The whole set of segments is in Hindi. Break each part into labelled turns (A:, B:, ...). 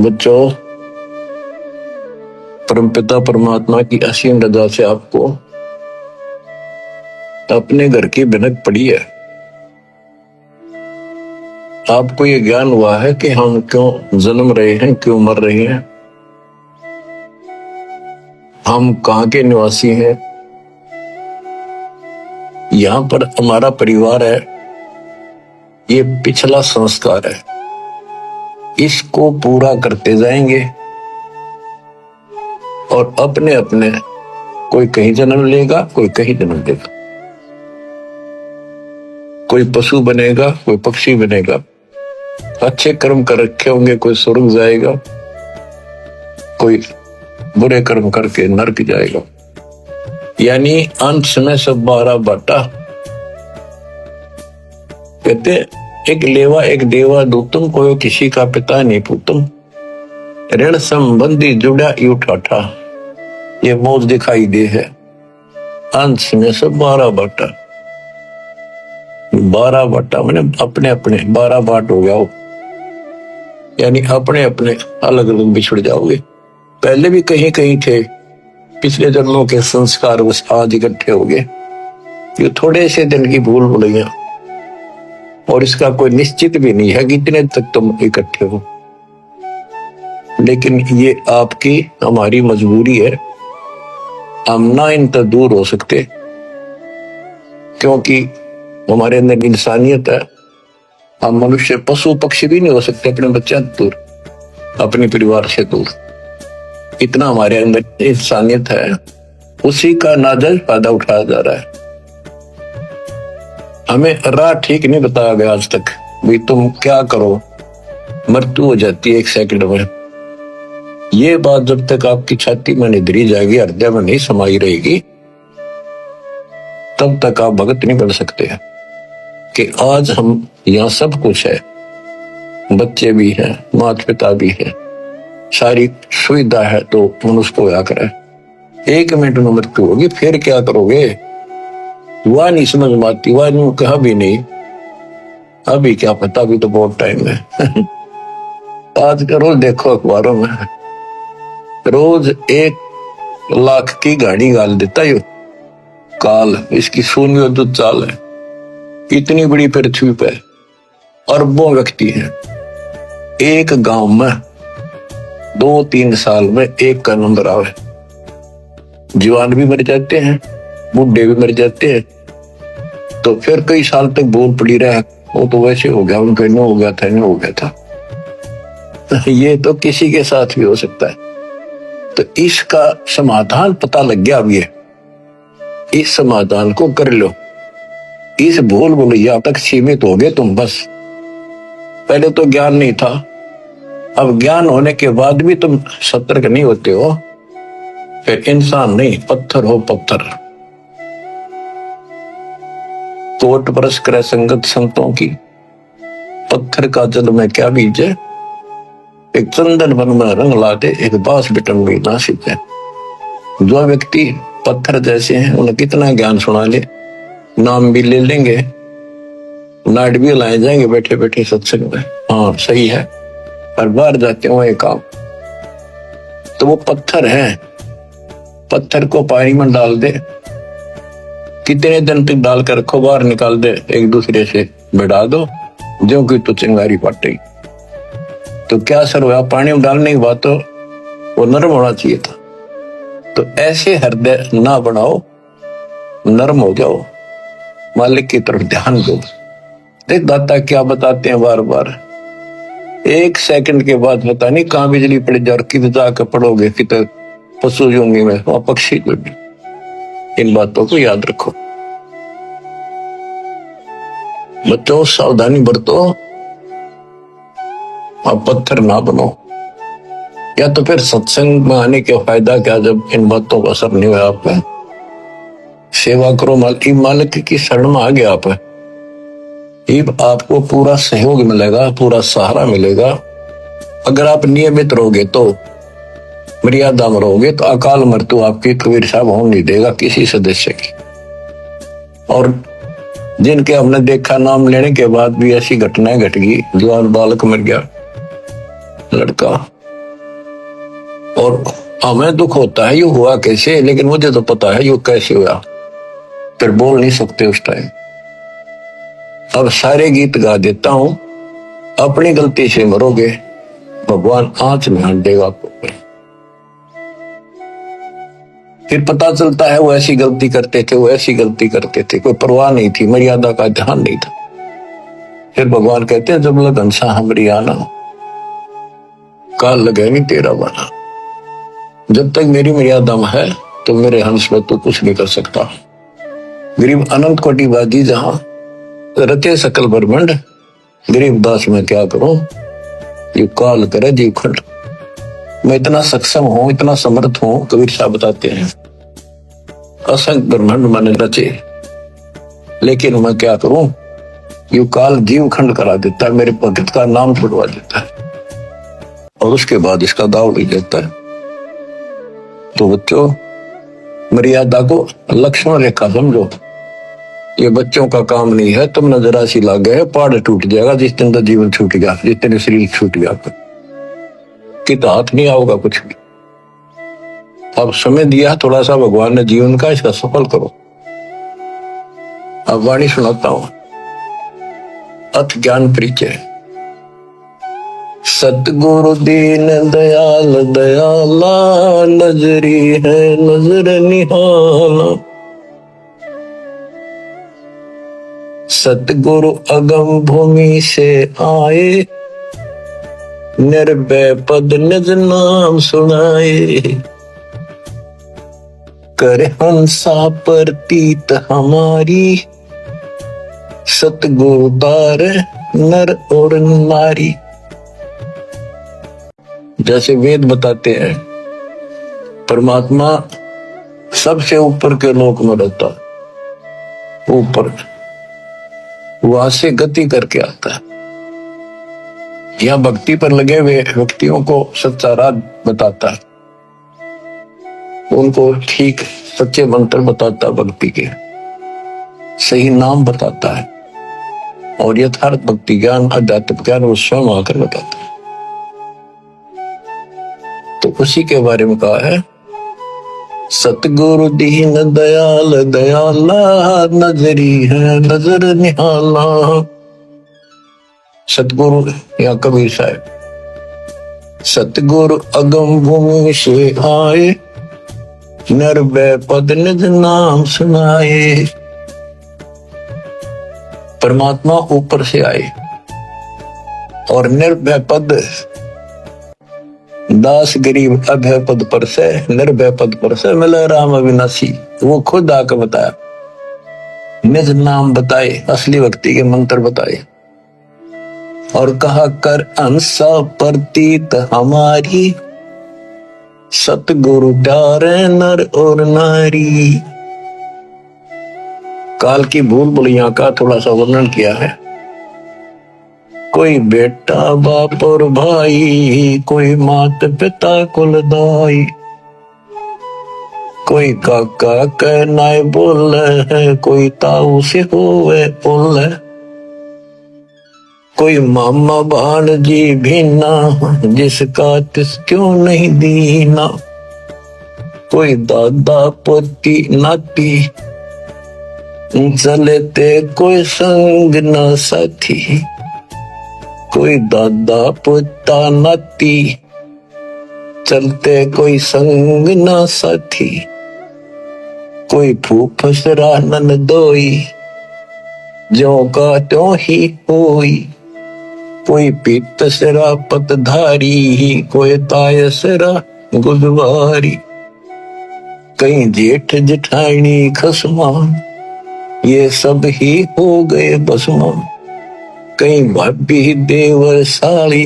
A: बच्चों, परमपिता परमात्मा की असीम रजा से आपको अपने घर की भनक पड़ी है। आपको ये ज्ञान हुआ है कि हम क्यों जन्म रहे हैं, क्यों मर रहे हैं, हम कहाँ के निवासी हैं। यहां पर हमारा परिवार है, ये पिछला संस्कार है, इसको पूरा करते जाएंगे और अपने अपने कोई कहीं जन्म लेगा, कोई कहीं जन्म लेगा, कोई पशु बनेगा, कोई पक्षी बनेगा, अच्छे कर्म कर रखे होंगे कोई स्वर्ग जाएगा, कोई बुरे कर्म करके नरक जाएगा। यानी अंश में सब 12 बाटा। कहते एक लेवा एक देवा दूतम, कोई किसी का पिता नहीं पूतम, ऋण संबंधी जुड़ा यू ठाठा, ये मौज दिखाई दे है। अंश में सब 12 बाटा। 12 बाटा मैंने अपने अपने 12 बाट हो गया हो, यानी अपने अपने अलग अलग बिछड़ जाओगे। पहले भी कहीं कहीं थे, पिछले जन्मों के संस्कार बस आज इकट्ठे हो गए। ये थोड़े से दिन की भूल भुलैया, और इसका कोई निश्चित भी नहीं है कि इतने तक तुम इकट्ठे हो, लेकिन ये आपकी हमारी मजबूरी है। हम ना इन तक दूर हो सकते, क्योंकि हमारे अंदर इंसानियत है। हम मनुष्य पशु पक्षी भी नहीं हो सकते अपने बच्चों से दूर, अपने परिवार से दूर। इतना हमारे अंदर इंसानियत है, उसी का नाजायज फायदा उठाया जा रहा है। हमें राह ठीक नहीं बताया गया आज तक, भाई तुम क्या करो, मृत्यु हो जाती है 1 सेकंड में। ये बात जब तक आपकी छाती में नहीं धरी जाएगी, हृदय में नहीं समाई रहेगी, तब तक आप भगत नहीं बन सकते हैं कि आज हम यहाँ सब कुछ है, बच्चे भी हैं, माता पिता भी है, सारी सुविधा है, तो मनुष्य को क्या करे। 1 मिनट में मृत्यु होगी, फिर क्या करोगे? वह नहीं समझ में आती, वह नहीं कहा भी नहीं, अभी क्या पता, अभी तो बहुत टाइम है। आज का रोज देखो अखबारों में, रोज 1 लाख की गाड़ी गाल देता है काल, इसकी शून्य जो चाल है। इतनी बड़ी पृथ्वी पे अरबों व्यक्ति हैं, एक गांव में 2-3 साल में एक का नंबर आवे। जवान भी मर जाते हैं, बूढ़े भी मर जाते हैं, तो फिर कई साल तक बोल पड़ी रहा, वो तो वैसे हो गया, उनका नहीं हो गया था, नहीं हो गया था। ये तो किसी के साथ भी हो सकता है। तो इसका समाधान पता लग गया। अब ये इस समाधान को कर लो। इस भूल भुलैया तक सीमित हो गए तुम बस। पहले तो ज्ञान नहीं था, अब ज्ञान होने के बाद भी तुम सतर्क नहीं होते हो, फिर इंसान नहीं पत्थर हो पत्थर। कोट बरस करे संगत संतों की, पत्थर का जल में क्या बीजे, एक चंदन वन में रंग लाते, एक बांस बिटन में ना सीते। जो व्यक्ति पत्थर जैसे हैं, उन्हें कितना ज्ञान सुना ले, नाम भी ले लेंगे, नाट भी लाए जाएंगे बैठे बैठे सत्संग में, हाँ सही है, पर बाहर जाते हो एक काम, तो वो पत्थर है। पत्थर को पानी में डाल दे, कितने दिन तक डाल कर रखो, बाहर निकाल दे, एक दूसरे से बढ़ा दो, जो कि तो चिंगारी फटेगी। तो क्या असर हुआ? पानी में डालने के बाद तो वो नरम होना चाहिए था। तो ऐसे हृदय ना बनाओ, नरम हो जाओ, मालिक की तरफ ध्यान दो। देख दाता क्या बताते हैं बार बार, 1 सेकंड के बाद पता नहीं कहां बिजली पड़ जाए और किधर जाकर पड़ोगे, किधर पशु जोंगी में, वहां पक्षी जोगी। इन बातों को याद रखो बच्चों, सावधानी बरतो, आप पत्थर ना बनो। या तो फिर सत्संग में आने का फायदा क्या, जब इन बातों का असर नहीं हुआ आप पे। सेवा करो, मालिक की शरण में आ गया आप, आपको पूरा सहयोग मिलेगा, पूरा सहारा मिलेगा। अगर आप नियमित रहोगे तो, मर्यादा में रहोगे तो अकाल मृत्यु आपकी कबीर साहब होने नहीं देगा किसी सदस्य की। और जिनके हमने देखा, नाम लेने के बाद भी ऐसी घटनाएं घट गई, जवान बालक मर गया, लड़का और हमें दुख होता है ये हुआ कैसे, लेकिन मुझे तो पता है ये कैसे हुआ, फिर बोल नहीं सकते उस टाइम। अब सारे गीत गा देता हूं, अपनी गलती से मरोगे, भगवान आंच में हाथ देगा आपको। फिर पता चलता है वो ऐसी गलती करते थे, वो ऐसी गलती करते थे, कोई परवाह नहीं थी, मर्यादा का ध्यान नहीं था। फिर भगवान कहते हैं जब लगन सा हमरी आना, काल लगे नहीं तेरा बना। जब तक मेरी मर्यादा में है तो मेरे हंस में तो कुछ नहीं कर सकता। गरीब अनंत कोटिवादी जहां रचे सकल ब्रह्मांड, गरीब दास में क्या करूं, ये काल करे जीव खंड। मैं इतना सक्षम हूं, इतना समर्थ हूं, कबीर साहब बताते हैं असंख्य ब्रह्मांड मैंने रचे, लेकिन मैं क्या करूं, यू काल जीव खंड करा देता है, मेरे भगत का नाम छुड़वा देता है और उसके बाद इसका दाव ले देता है। तो बच्चों, मर्यादा को लक्ष्मण रेखा समझो, ये बच्चों का काम नहीं है। तुम नजरा सी लाग गए, पहाड़ टूट जाएगा जिस दिन का जीवन छूट गया, जिस दिन शरीर छूट गया, कि तो हाथ नहीं आओगा कुछ भी। अब समय दिया थोड़ा सा भगवान ने जीवन का, इसका सफल करो। अब वाणी सुनाता हूं, अथ ज्ञान परिचय। सतगुरु दीन दयाल दयाला, नजरी है नजर निहाला। सतगुरु अगम भूमि से आए, निर्भय पद निज नाम सुनाए। कर हंसा प्रतीत हमारी, सतगुरु दार नर और नारी। जैसे वेद बताते हैं परमात्मा सबसे ऊपर के लोक में रहता, ऊपर वहां से गति करके आता है। यहां भक्ति पर लगे हुए व्यक्तियों को सच्चा राह बताता है, उनको ठीक सच्चे मंत्र बताता है, भक्ति के सही नाम बताता है, और यथार्थ भक्ति ज्ञान आध्यात्मिक ज्ञान वो स्वयं आकर बताता है। तो उसी के बारे में कहा है, सतगुरु दीन दयाल दयाला, नजरी है नजर निहाला। सतगुरु या कबीर साहब, सतगुरु अगम भूमि से आए, निर्भय पद निज नाम सुनाए। परमात्मा ऊपर से आए और निर्भय पद, दास गरीब अभय पद पर से, निर्भय पद पर से मिले राम अविनाशी। वो खुद आकर बताया, निज नाम बताए, असली भक्ति के मंत्र बताए, और कहा कर अंसा प्रतीत हमारी, सतगुरु प्यारे नर और नारी। काल की भूल भुलैया का थोड़ा सा वर्णन किया है। कोई बेटा बाप और भाई, कोई मात पिता कुल दाई, कोई काका कहनाए बोल है, कोई ताऊ से होवे बोल है, कोई मामा भाणजी भीना, जिसका तिस क्यों नहीं दीना, कोई दादा पोती नाती, चलते कोई संग न साथी, कोई दादा पोता नाती, चलते कोई संग न साथी, कोई फूफसरा ननदोई, ज्यों का त्यों ही होई, कोई पीतसरा पतधारी, कोई तायसरा गुजवारी, कहीं जेठ जेठानी खसमा, ये सब ही हो गए बसमा, कहीं भाभी देवर साली,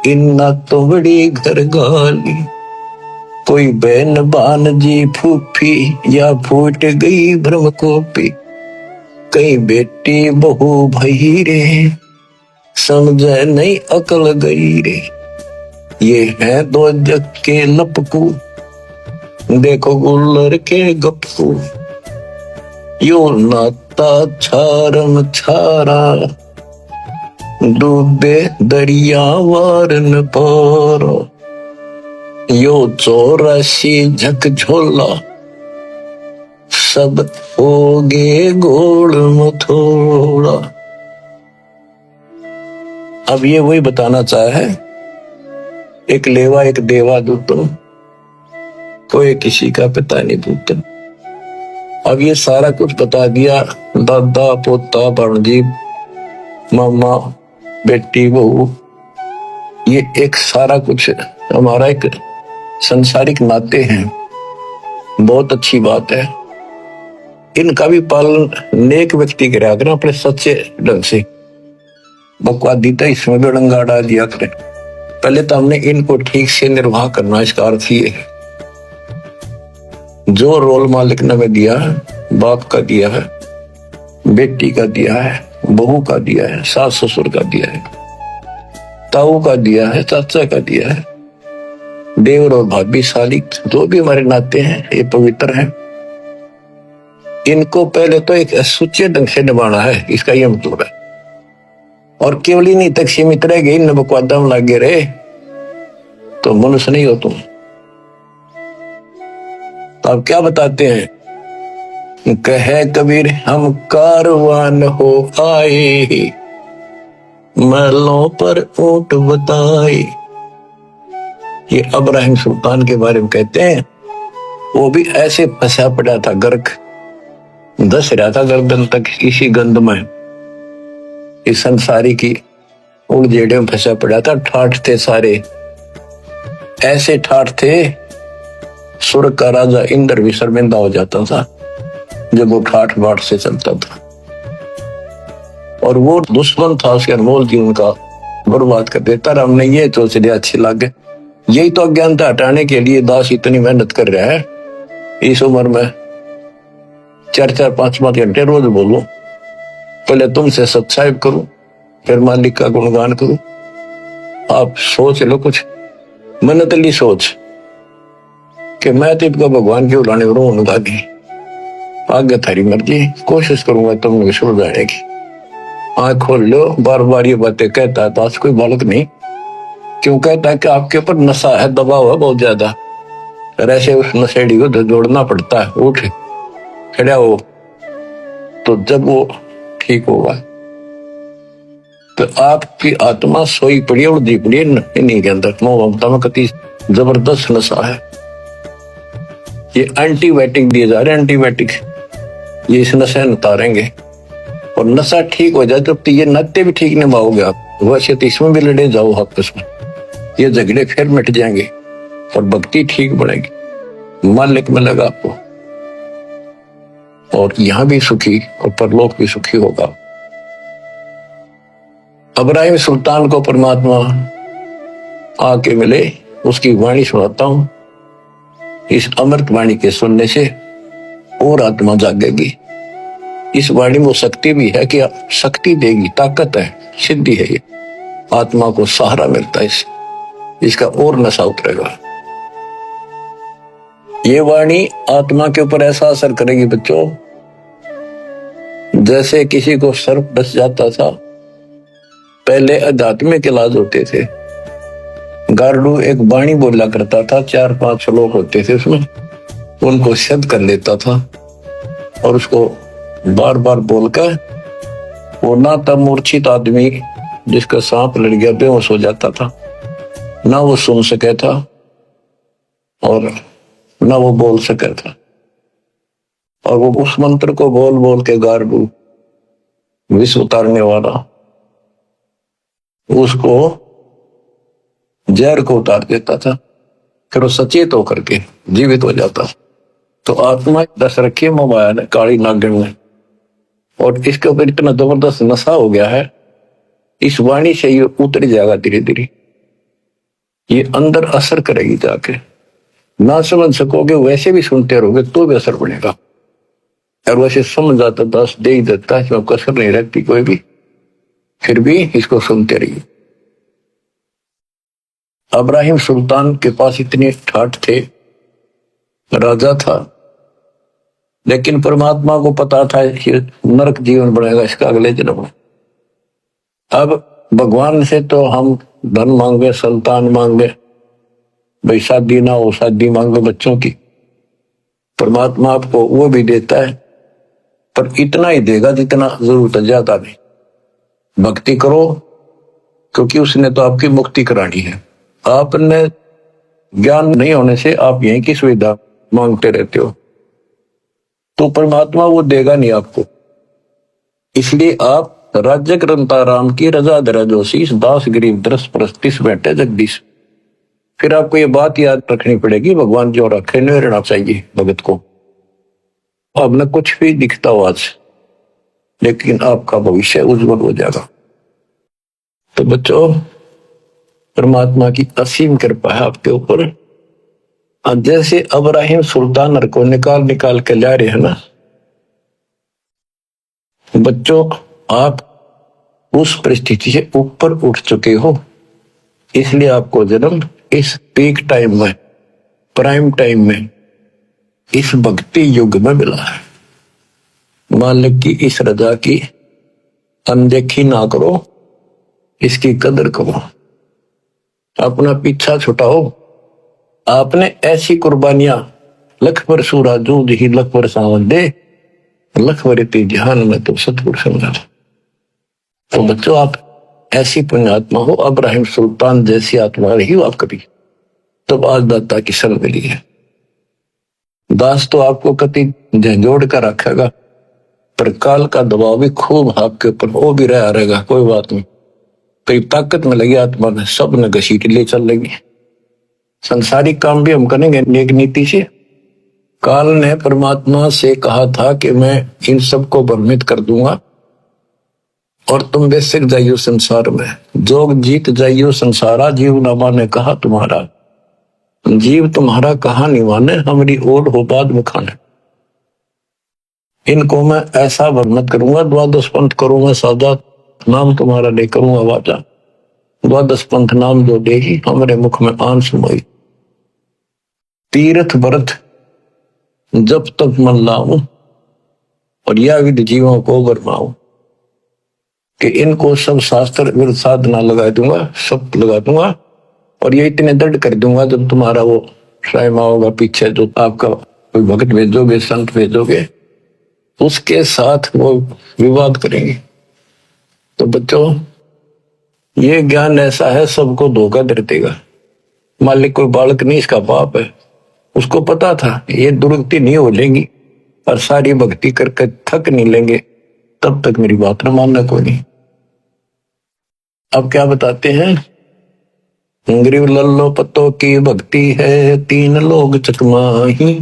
A: इन्ना तो बड़ी घर गाली, कोई बहन भानजी फूफी, या फूट गई भ्रम कोपी, कहीं बेटी बहू भई रे, समझे नहीं अकल गई रे। ये है दो जग के लपकू, देखो गुल्लर के गपकू, यो नाता छारम छारा, डूबे दरिया वारन पार। यो 84 झकझोला सब होगे गोड़ मथोड़ा। अब ये वही बताना चाहे, एक लेवा एक देवा दूतों, कोई किसी का पिता नहीं भूत। अब ये सारा कुछ बता दिया, दादा पोता भांजी मामा बेटी बहू, ये एक सारा कुछ हमारा एक संसारिक नाते हैं। बहुत अच्छी बात है, इनका भी पालन नेक व्यक्ति करे अगर अपने सच्चे ढंग से। बकवादी तो इसमें भी डंगा डाल दिया करें। पहले तो हमने इनको ठीक से निर्वाह करना, इसका अर्थ ये है जो रोल मालिक ने हमें दिया है, बाप का दिया है, बेटी का दिया है, बहू का दिया है, सास ससुर का दिया है, ताऊ का दिया है, चाचा का दिया है, देवर और भाभी साली, जो भी हमारे नाते हैं ये पवित्र हैं। इनको पहले तो एक सुच्चे ढंग से निभाना है, इसका यह मतलब है। और केवल इन्हीं तक सीमित रह गई, न बकवादा में लगे रहे तो मनुष्य नहीं हो तुम। तो अब क्या बताते हैं, कहे कबीर हम कारवान हो आए, महलों पर ऊंट बताए। ये इब्राहिम सुल्तान के बारे में कहते हैं, वो भी ऐसे फंसा पड़ा था, गर्क धस रहा था गर्दन तक इसी गंध में, इस संसारी की उड़जेड़े में फंसा पड़ा था। ठाठ थे सारे, ऐसे ठाठ थे स्वर्ग का राजा इंद्र भी शर्मिंदा हो जाता था जब वो ठाठ बाट से चलता था। और वो दुश्मन था उसके अनमोल जीवन का, बर्बाद कर देता। हमने ये सोच लिया अच्छे लगे, यही तो अज्ञानता हटाने के लिए दास इतनी मेहनत कर रहा है। इस उम्र में 4-4 5-5 घंटे रोज बोलो, पहले तुमसे सत्संग करूं, फिर मालिक का गुणगान करूं। आप सोच लो कुछ मनतली सोच कि मैं तो इनका भगवान क्यों लाने उन्होंने आगे थारी मर्जी, कोशिश करूंगा तुमने सुलझाने की। आँख खोल लो, बार बार ये बातें कहता है दास, कोई बालक नहीं। क्यों कहता है कि आपके ऊपर नशा है, दबाव है बहुत ज्यादा, ऐसे उस नशेड़ी को जोड़ना पड़ता है। उठ खड़ा हो तो जब वो ठीक होगा। तो आपकी आत्मा सोई पड़ी और दी पड़ी इन्हीं के अंदर, मोह ममता में कति जबरदस्त नशा है। ये एंटीबायोटिक दिए जा रहे हैं, एंटीबायोटिक, ये इस नशे में उतारेंगे। और नशा ठीक हो जाए तो ये नाते भी ठीक निभाओगे आप। वैसे तो इसमें भी लड़े जाओ आपस में, ये झगड़े फिर मिट जाएंगे और भक्ति ठीक बढ़ेगी, मालिक मिलेगा आपको, और यहां भी सुखी और परलोक भी सुखी होगा। इब्राहिम सुल्तान को परमात्मा आके मिले, उसकी वाणी सुनाता हूं। इस अमृत वाणी के सुनने से और आत्मा जागेगी। इस वाणी में वो शक्ति भी है कि शक्ति देगी, ताकत है, सिद्धि है। ये आत्मा को सहारा मिलता है, इसका और नशा उतरेगा। ये वाणी आत्मा के ऊपर ऐसा असर करेगी बच्चों, जैसे किसी को सर्प डस जाता था। पहले आध्यात्मिक इलाज होते थे, गार्डू एक वाणी बोला करता था, 4-5 लोग होते थे उसमें, उनको सिद्ध कर लेता था और उसको बार बार बोलकर वो ना तब मूर्छित आदमी जिसका सांप लड़ गया बेहोश हो जाता था, ना वो सुन सके था और ना वो बोल सके था। और वो उस मंत्र को बोल बोल के गार्डू विष उतारने वाला उसको जहर को उतार देता था, फिर वो सचेत होकर के जीवित हो जाता। तो आत्मा दस रखी मोबाइल ने काली नागिन में, और इसके ऊपर इतना जबरदस्त नशा हो गया है, इस वाणी से ये उतर जाएगा धीरे धीरे, ये अंदर असर करेगी जाके। ना समझ सकोगे वैसे भी सुनते रहोगे तो भी असर बनेगा, और वैसे समझ आता दस दे ही देता, इसमें कसर नहीं रखती कोई भी, फिर भी इसको सुनते रहिए। इब्राहिम सुल्तान के पास इतने ठाठ थे, राजा था, लेकिन परमात्मा को पता था कि नरक जीवन बनेगा इसका अगले जन्म में। अब भगवान से तो हम धन मांगे, संतान मांगे, भाई शादी ना हो, शादी मांगो बच्चों की, परमात्मा आपको वो भी देता है, पर इतना ही देगा जितना जरूरत है, ज्यादा नहीं। भक्ति करो क्योंकि उसने तो आपकी मुक्ति करानी है। आपने ज्ञान नहीं होने से आप यहीं की सुविधा मांगते रहते हो, तो परमात्मा वो देगा नहीं आपको। इसलिए आप राज्य ग्रंथाराम की रजा दरा जोशीस दास गरीब दरस प्रस्तिस बैठे जगदीश। फिर आपको ये बात याद रखनी पड़ेगी, भगवान जो रखे नहीं रहना चाहिए भगत को। अब न कुछ भी दिखता हो आज, लेकिन आपका भविष्य उज्जवल हो जाएगा। तो बच्चों, परमात्मा की असीम कृपा है आपके ऊपर। जैसे अब्राहिम सुल्तान को निकाल निकाल के ला रहे हैं ना बच्चों, आप उस परिस्थिति से ऊपर उठ चुके हो, इसलिए आपको जन्म इस पीक टाइम में, प्राइम टाइम में, इस भक्ति युग में मिला है। मालिक की इस रजा की अनदेखी ना करो, इसकी कदर करो, अपना पीछा छुटाओ। आपने ऐसी कुर्बानियां, लख पर सूरा जूझ ही लख पर सावन दे, लख वरती जहान में तो सतगुरु समझा। तो बच्चों, आप ऐसी पुण्यात्मा हो, अब्राहिम सुल्तान जैसी आत्मा रही हो आप कभी, तब आज दाता की शरण मिली है। दास तो आपको कति झंझोड़ कर रखेगा, पर काल का दबाव भी खूब आपके ऊपर वो भी रहा रहेगा, कोई बात नहीं। कई ताकत में लगी आत्मा ने, सब ने घसीट ले चल लेंगे। संसारिक काम भी हम करेंगे नेक नीति से। काल ने परमात्मा से कहा था कि मैं इन सबको भ्रमित कर दूंगा और तुम बेसिक जाइयो संसार में, जोग जीत जाइयो संसारा। जीव न माने कहा तुम्हारा, जीव तुम्हारा कहा नहीं माने, हमारी ओढ़ हो बाद में खाने। इनको मैं ऐसा भ्रमित करूंगा, द्वादश पंथ करूंगा साजा, नाम तुम्हारा ले करूंगा वाचा। द्वादश पंथ नाम जो देगी, हमारे मुख में आन सुनाई। तीर्थ व्रत जब तक मन लाऊं और यह विधि जीवों को बरमाऊं, कि इनको सब शास्त्र विरुद्ध साधना लगा दूंगा, सब लगा दूंगा, और ये इतने दृढ़ कर दूंगा जब तुम्हारा वो स्वयं होगा पीछे, जो आपका कोई भक्त भेजोगे, संत भेजोगे, उसके साथ वो विवाद करेंगे। तो बच्चों, ये ज्ञान ऐसा है, सबको धोखा दे देगा। मालिक कोई बालक नहीं, इसका बाप है, उसको पता था ये दुर्गति नहीं हो लेंगी और सारी भक्ति करके थक नहीं लेंगे, तब तक मेरी बात न मानना कोई नहीं। अब क्या बताते हैं, गरीब लल्लो पत्तों की भक्ति है, तीन लोग चकमाही,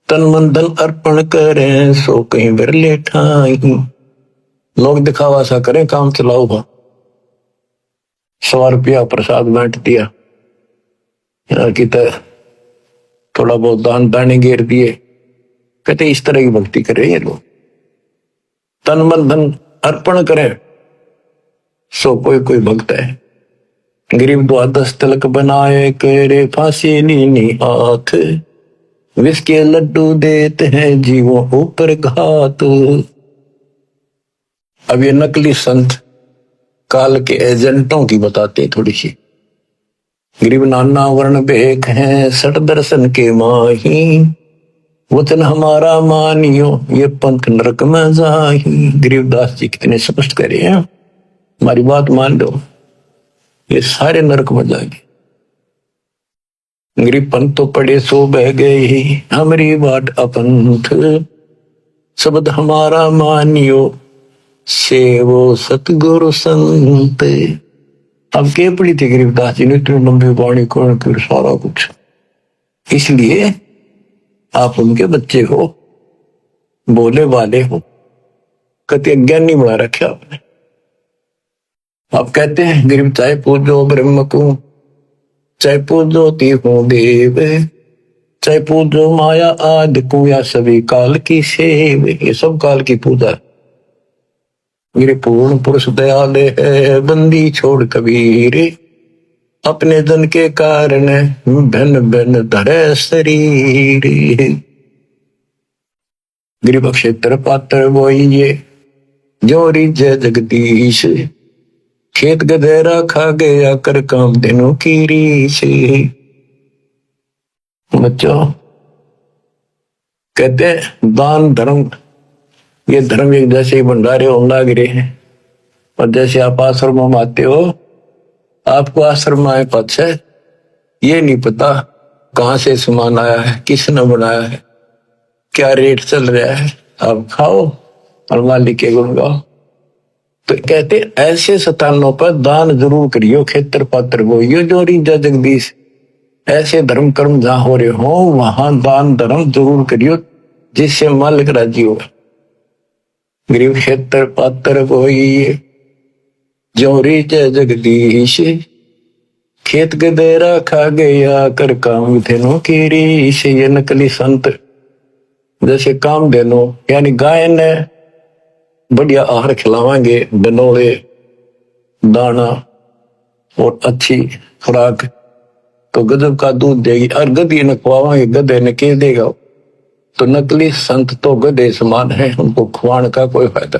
A: तन मन धन अर्पण करें, सो कहीं बिरले ठाई। लोग दिखावा सा करें, काम चलाओ भा, 100 रुपया प्रसाद बांट दिया, कि थोड़ा बहुत दान दाने घेर दिए, कहते इस तरह की भक्ति करें ये लोग। तन मन धन अर्पण करें, सो कोई कोई भक्त है। गरीब द्वादश तिलक बनाए, करे फांसी नीनी हाथ, विष के लड्डू देते हैं जीवों ऊपर घात। अब ये नकली संत काल के एजेंटों की बताते थोड़ी सी। गरीब नाना वर्ण भेख हैं, सट दर्शन के माही, वचन हमारा मानियो, ये पंथ नरक में जाही। गरीबदास जी कितने स्पष्ट करे हैं, हमारी बात मान लो, ये सारे नरक में जाएंगे। गरीब पंथ तो पड़े सो बह गए, हमारी बाट अपंथ, शब्द हमारा मानियो, सेवो सतगुरु संत। अब के पड़ी थी गरीबदास जी ने, इतनी लंबी वाणी कौन कर सारा कुछ। इसलिए आप उनके बच्चे हो, बोले वाले हो, कति अज्ञानी बना रखे आपने। आप कहते हैं गरीब चाहे पूजो ब्रह्म को, चाहे पूजो तीहू देव, चाहे पूजो माया आदि को, या सभी काल की सेव। ये सब काल की पूजा है। मेरे पूर्ण पुरुष दयाल है, बंदी छोड़ कबीर, अपने जन के कारण बन बन धरे शरीर। गरीब क्षेत्र पात्र बोइए, जोरी जय जगदीश, खेत गधेरा खा गया कर काम दिनों की रीस। बच्चों कहते हैं दान धर्म, ये धर्म एक जैसे ही भंडारे होने लग रहे हैं। और जैसे आप आश्रम में आते हो, आपको आश्रम आए पाछे ये नहीं पता कहां से सामान आया है, किसने बनाया है, क्या रेट चल रहा है। आप खाओ और मालिक के गुण गाओ। तो कहते ऐसे स्थानों पर दान जरूर करियो, खेतर पात्र बोइयो जो रीजा जगदीश। ऐसे धर्म कर्म जहां हो रहे हो वहां दान धर्म जरूर करियो, जिससे मालिक राजी होगा। गरीब खेतर पात्र बोइए जो रीजा जगदीश, खेत गदेरा खा गया कर काम धेनो की रीश। ये नकली संत जैसे काम धेनो यानी गाय ने बढ़िया आहार खिलावांगे, बनोले दाना और अच्छी खुराक तो गजब का दूध देगी। और गधे न खुआवांगे, गधे ने के देगा। तो नकली संत तो गधे समान है, उनको खुआने का कोई फायदा।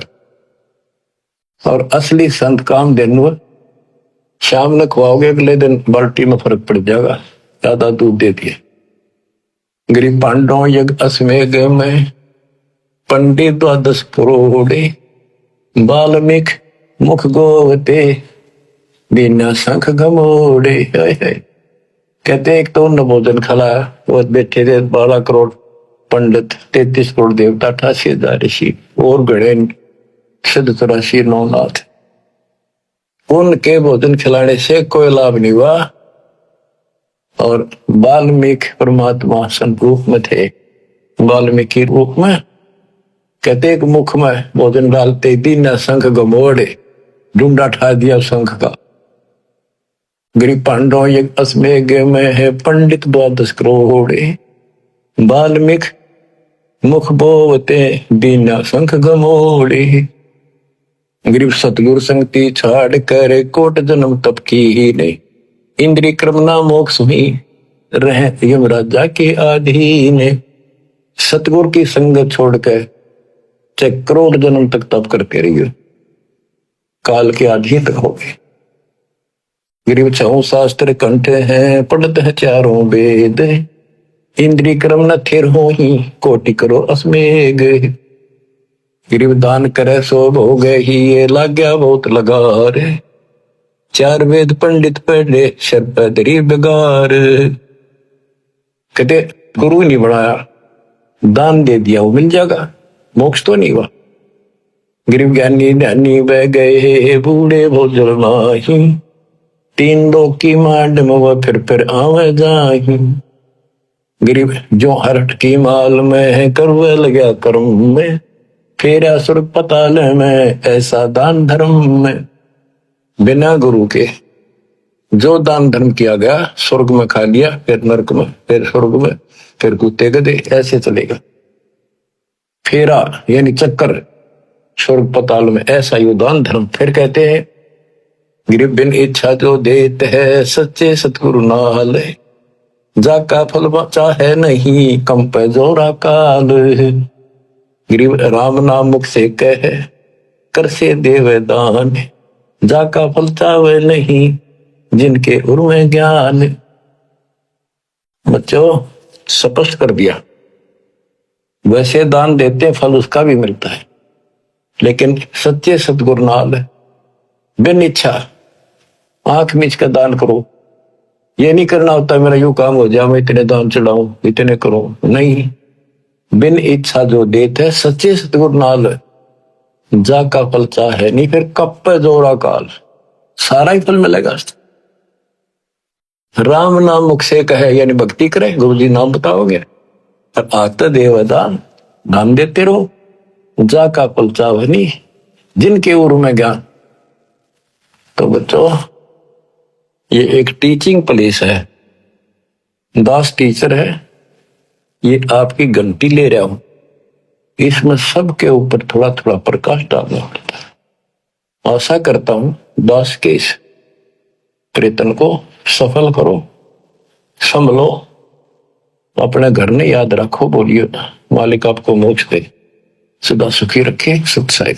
A: और असली संत काम देनो शाम में खुआओगे, अगले दिन बाल्टी में फर्क पड़ जाएगा, ज्यादा दूध दे दिए। गरीब पांडव यज्ञ अश्वमेध में पंडित द्वादश पुरोड़े, बाल्मीक मुख गोवते बिना शंख घमोड़े। कहते एक तो भोजन खिलाया, वो बैठे थे 12 करोड़ पंडित, 33 करोड़ देवता, 88,000 ऋषि और गणे सिद्ध 83 नौनाथ। उनके भोजन खिलाने से कोई लाभ नहीं हुआ। और वाल्मीकि परमात्मा संरूप में थे, वाल्मीकि रूप में। कहते एक मुख में भोजन डालते बिना शंख घमोड़े, ढूंढा ठा दिया शंख का। गरीब पांडव यज्ञ अश्वमेध में है पंडित 12 करोड़े, वाल्मीकि मुख बोवते बिना शंख घमोड़े। गरीब सतगुरु संगति छाड़ कर कोट जन्म तप की ही नहीं, इंद्रिय क्रम ना मोक्ष ही रहे यमराजा के अधीन। सतगुरु की संगत छोड़कर चाहे करोड़ जन्म तक तप करते रहिए, काल के अधीन तक हो गए। गरीब 6 शास्त्र कंठे हैं, पढ़ते हैं 4 वेद, इंद्रिय क्रम न थिर हो ही कोटि करो अश्वमेध। गरीब दान करे सो हो गए ही, ये लाग गया बहुत लगार, 4 वेद पंडित पढ़े शरपदरी बेगार। कहते गुरु नहीं बनाया, दान दे दिया, वो मिल जाएगा, मोक्ष तो नहीं हुआ। गरीब ज्ञानी ध्यानी बह गए बूढ़े भोजल नाही, 3 लोक की मांड में वह फिर आवे जाही। गरीब जो हरट की माल में है करवे लगा कर्म में, फेरा स्वर्ग पताल में ऐसा दान धर्म में। बिना गुरु के जो दान धर्म किया गया, स्वर्ग में खा लिया, फिर नरक में, फिर स्वर्ग में, फिर कुत्ते गधे, ऐसे चलेगा। फेरा यानी चक्कर, स्वर्ग पताल में, ऐसा ही दान धर्म। फिर कहते हैं गरीब बिन इच्छा जो देते है सच्चे सतगुरु नाल, जाका फल चाहे नहीं कम पे जोरा काल। गरीब राम नाम मुख से कहे कर से देवे दान, जाका फल चाहे नहीं जिनके उर्मे ज्ञान। बच्चों स्पष्ट कर दिया, वैसे दान देते फल उसका भी मिलता है, लेकिन सच्चे सतगुरु नाल बिन इच्छा आंख मीच का दान करो। ये नहीं करना होता मेरा यूं काम हो जाए, मैं इतने दान चढ़ाऊं, इतने करो, नहीं। बिन इच्छा जो देते है सच्चे सतगुरु नाल, जाका फल चाहे नहीं फिर कप पे जोरा काल, सारा ही फल मिलेगा। राम नाम मुख से कहे यानी भक्ति करे, गुरु जी नाम बताओगे और आता देव दान, दान देते रहो, जाका फल चाहे नहीं जिनके उर्मे में ज्ञान। तो बच्चों ये एक टीचिंग प्लेस है, दास टीचर है, ये आपकी घंटी ले रहा हूं, इसमें सबके ऊपर थोड़ा थोड़ा प्रकाश डालना पड़ता है। आशा करता हूं दास के इस प्रयत्न को सफल करो, संभलो, अपने घर में याद रखो, बोलियो मालिक आपको मोक्ष दे, सदा सुखी रखे। सत साहिब।